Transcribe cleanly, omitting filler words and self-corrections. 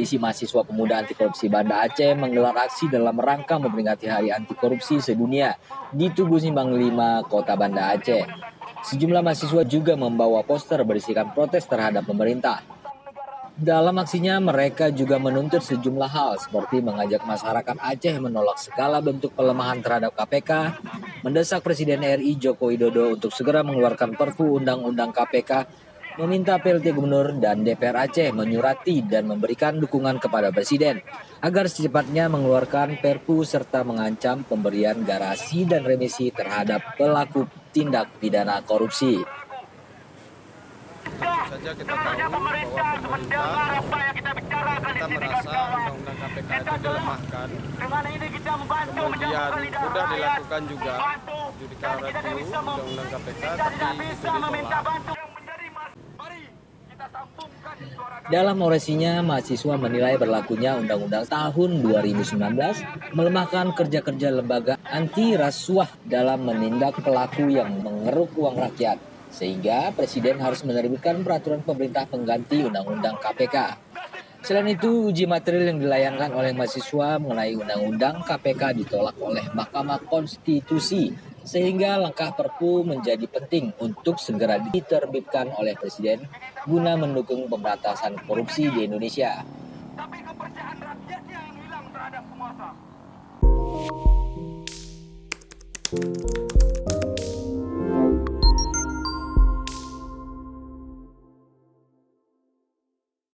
Koalisi Mahasiswa Pemuda Anti Korupsi Banda Aceh menggelar aksi dalam rangka memperingati Hari Anti Korupsi Sedunia di Tugu Simbang 5, Kota Banda Aceh. Sejumlah mahasiswa juga membawa poster berisikan protes terhadap pemerintah. Dalam aksinya, mereka juga menuntut sejumlah hal seperti mengajak masyarakat Aceh menolak segala bentuk pelemahan terhadap KPK, mendesak Presiden RI Joko Widodo untuk segera mengeluarkan Perpu Undang-Undang KPK, meminta PLT Gubernur dan DPR Aceh menyurati dan memberikan dukungan kepada Presiden agar secepatnya mengeluarkan Perpu serta mengancam pemberian garasi dan remisi terhadap pelaku tindak pidana korupsi. Tentu saja kita tahu bahwa pemerintah kita merasa undang-undang KPK itu dilemahkan, kemudian sudah dilakukan juga judicial review undang-undang KPK, tapi itu ditolak. Dalam orasinya, mahasiswa menilai berlakunya Undang-Undang tahun 2019 melemahkan kerja-kerja lembaga anti rasuah dalam menindak pelaku yang mengeruk uang rakyat, sehingga Presiden harus menerbitkan peraturan pemerintah pengganti Undang-Undang KPK. Selain itu, uji material yang dilayangkan oleh mahasiswa mengenai Undang-Undang KPK ditolak oleh Mahkamah Konstitusi, sehingga langkah Perpu menjadi penting untuk segera diterbitkan oleh Presiden guna mendukung pemberantasan korupsi di Indonesia. Tapi kepercayaan rakyatnya yang hilang terhadap penguasa.